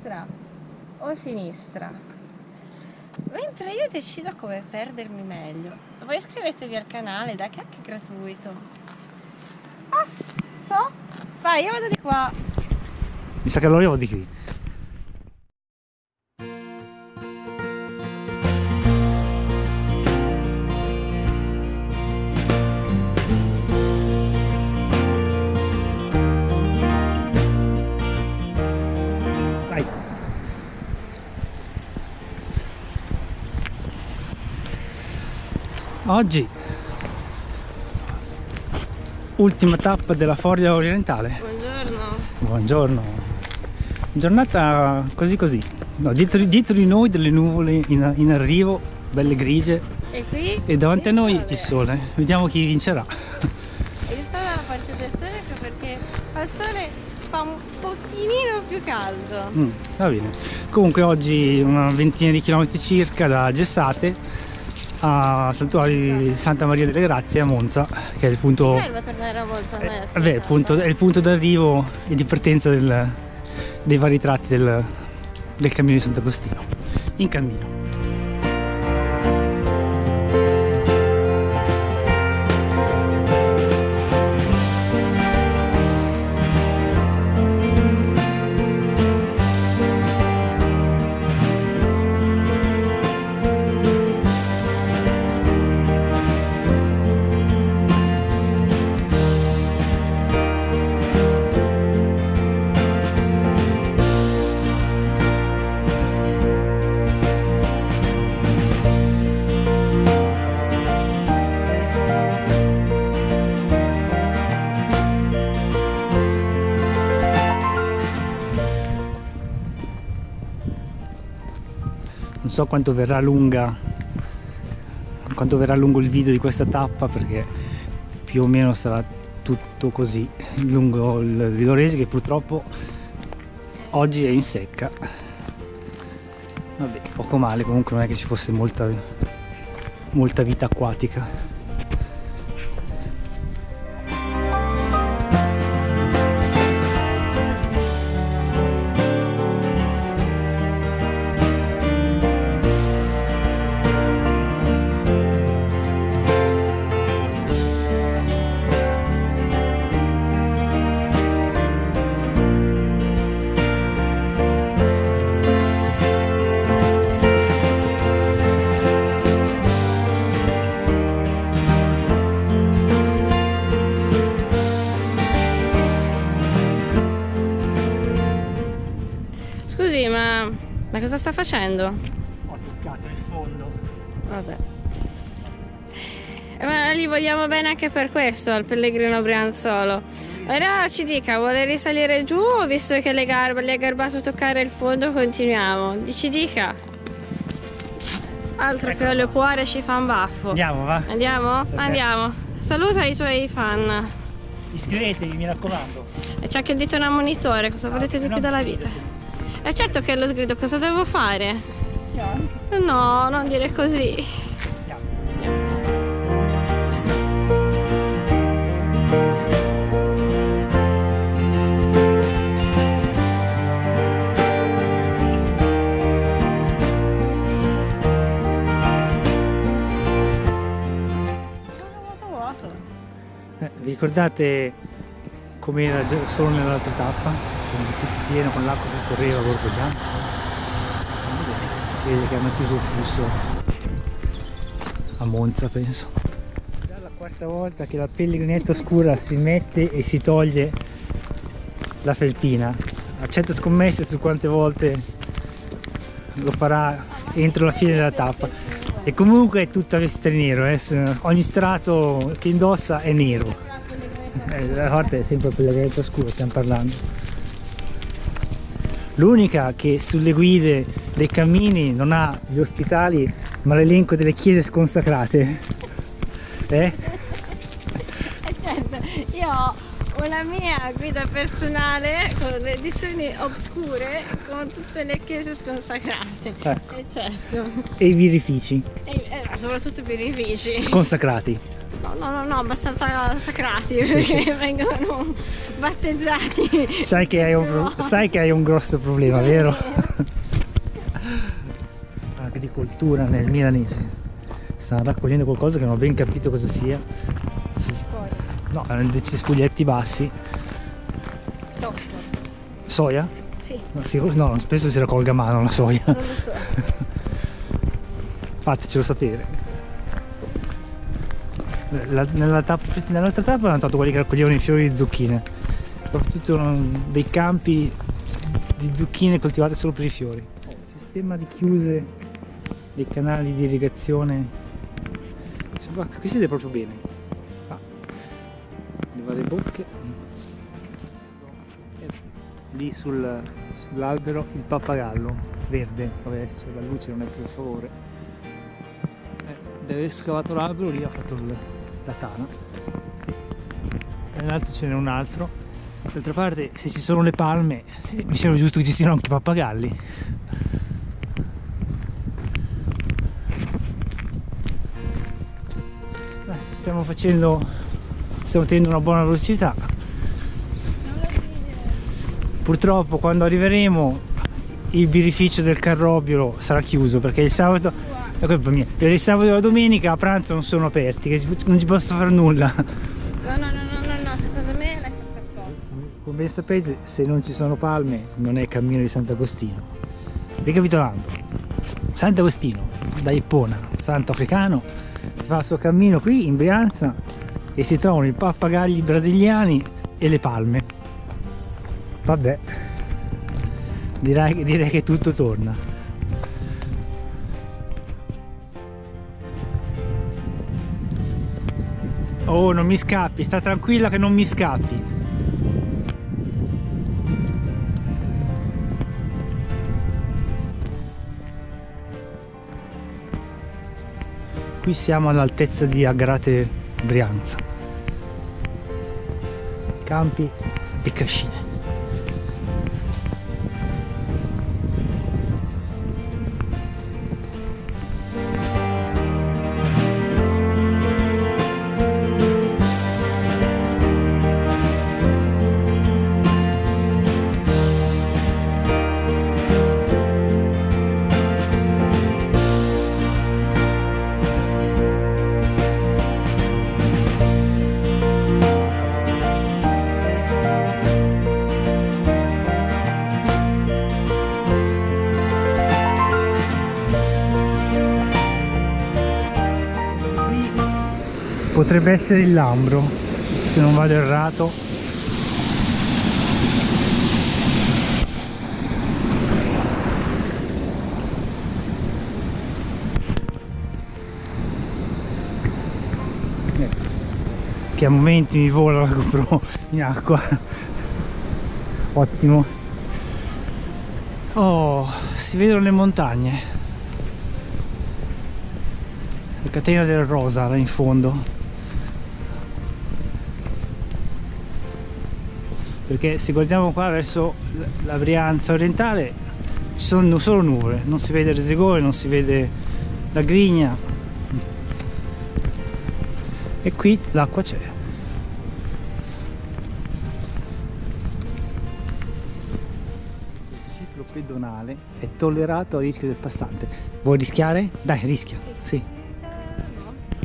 destra o sinistra? Mentre io decido come perdermi meglio. Voi iscrivetevi al canale, dai, che è anche gratuito. Ah, so? Vai, io vado di qua. Mi sa che allora io vado di qui. Oggi ultima tappa della Foglia Orientale. Buongiorno. Buongiorno. Giornata così così. No, dietro di noi delle nuvole in arrivo, belle grigie. E qui? E davanti a noi il sole. Vediamo chi vincerà. E io sto dalla parte del sole anche perché al sole fa un pochino più caldo. Va bene. Comunque oggi una ventina di chilometri circa da Gessate a Santuario di Santa Maria delle Grazie a Monza, che è il punto. Ci serve tornare a Monza? È il punto d'arrivo e di partenza dei vari tratti del cammino di Sant'Agostino. In cammino. Non so quanto verrà lungo il video di questa tappa, perché più o meno sarà tutto così lungo il Villoresi, che purtroppo oggi è in secca. Vabbè, poco male, comunque non è che ci fosse molta vita acquatica. Scusi, ma cosa sta facendo? Ho toccato il fondo. Vabbè. Ma gli vogliamo bene anche per questo al pellegrino Brianzolo. Ora ci dica, vuole risalire giù o visto che le è garbato toccare il fondo continuiamo? Ci dica. Altro che olio cuore ci fa un baffo. Andiamo, va? Andiamo? Sì. Andiamo. Saluta i tuoi fan. Iscrivetevi, mi raccomando. E c'è anche il dito nel monitore, cosa volete di più dalla vita? E certo che è lo sgrido, cosa devo fare? No, non dire così. Vi ricordate com'era solo nell'altra tappa? Quindi tutto pieno con l'acqua che correva a bordo bianco. Si vede che hanno chiuso il flusso a Monza, penso. È la quarta volta che la pellegrinetta scura si mette e si toglie la felpina. Accetta scommesse su quante volte lo farà entro la fine della tappa. E comunque è tutta vestita di nero, ogni strato che indossa è nero. La parte è sempre pellegrinetta scura, stiamo parlando. L'unica che sulle guide dei cammini non ha gli ospitali ma l'elenco delle chiese sconsacrate. Certo, io ho una mia guida personale con le edizioni oscure con tutte le chiese sconsacrate. E certo. E i birrifici. Ma soprattutto i birrifici. Sconsacrati. No, abbastanza sacrati perché vengono battezzati. Sai che hai un grosso problema, vero? Agricoltura nel milanese. Stanno raccogliendo qualcosa che non ho ben capito cosa sia. Sì. No, erano dei cespuglietti bassi. Tosto. Soia? Sì. No, spesso si raccolga a mano la soia. Non lo so. Fatecelo sapere. Nell'altra tappa hanno notato quelli che raccoglievano i fiori di zucchine. Soprattutto dei campi di zucchine coltivate solo per i fiori. Sistema di chiuse dei canali di irrigazione. Qui si vede proprio bene. Le varie bocche. Lì sull'albero il pappagallo verde, adesso la luce non è più a favore. Deve aver scavato l'albero, lì ha fatto la tana. E nell'altro ce n'è un altro. D'altra parte, se ci sono le palme, mi sembra giusto che ci siano anche i pappagalli. Stiamo tenendo una buona velocità. Purtroppo quando arriveremo il birrificio del Carrobio sarà chiuso perché il sabato, per il sabato e la domenica a pranzo non sono aperti, che non ci posso fare nulla. No, secondo me l'hai fatta apposta. Come ben sapete, se non ci sono palme non è il cammino di Sant'Agostino. Ricapitolando, Sant'Agostino da Ippona, santo africano, si fa il suo cammino qui in Brianza e si trovano i pappagalli brasiliani e le palme. Vabbè, direi che tutto torna. Oh, non mi scappi, sta tranquilla che non mi scappi. Qui siamo all'altezza di Agrate Brianza. Campi e cascine. Potrebbe essere il Lambro, se non vado errato. Che a momenti mi vola la GoPro in acqua. Ottimo. Oh, si vedono le montagne. La catena del Rosa là in fondo. Perché se guardiamo qua verso la Brianza orientale ci sono solo nuvole, non si vede il Resegone, non si vede la Grigna e qui l'acqua c'è. Il ciclo pedonale è tollerato a rischio del passante. Vuoi rischiare? Dai, rischia. Sì.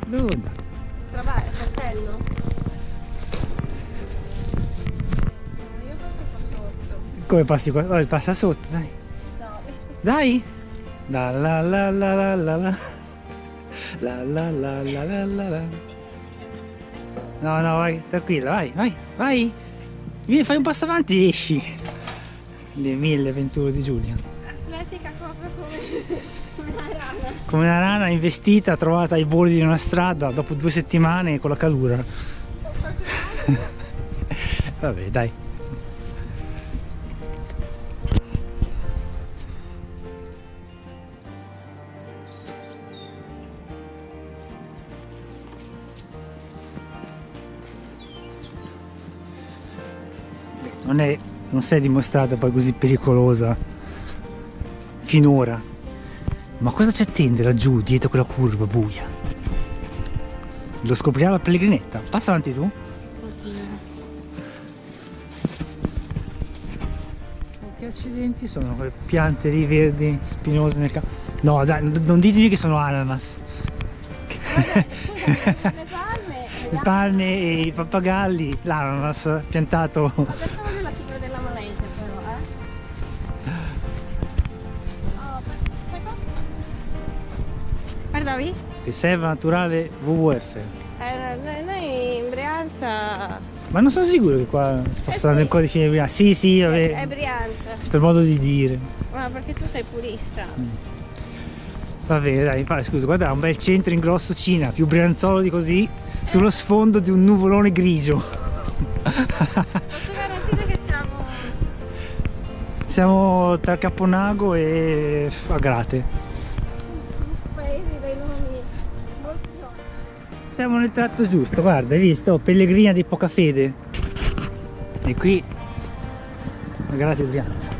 No. Dove? Travare, fratello. Come passi qua? Vabbè, passa sotto, dai. Dai! La la la la la la la. La la la la la la la. No, vai, tranquilla, vai! Vieni, fai un passo avanti e esci. Le 1000 avventure di Giulia. Atletica proprio come una rana. Come una rana investita, trovata ai bordi di una strada dopo 2 settimane con la calura. Vabbè, dai. non si è dimostrata poi così pericolosa finora. Ma cosa ci attende laggiù dietro quella curva buia? Lo scoprirà la pellegrinetta. Passa avanti tu. Che accidenti sono quelle piante lì verdi spinose nel campo? No dai, non ditemi che sono ananas. Vabbè, scusa, le Le palme e i pappagalli, l'ananas piantato. adesso voglio la sigla della Malaysia però, Oh, perfetto. Guardavi? Riserva naturale WWF. Noi in Brianza Ma non sono sicuro che qua fosse sì. il codice di Brianza. Sì, è vabbè, Brianza. per modo di dire. Ma perché tu sei purista. Va bene, dai, infatti, scusa, guarda, un bel centro in grosso Cina, più brianzolo di così, sullo sfondo di un nuvolone grigio. Posso garantire che Siamo tra Caponago e Agrate. paesi dei nomi molto giovani. Siamo nel tratto giusto, guarda, hai visto? Pellegrina di poca fede. E qui Agrate e Brianza.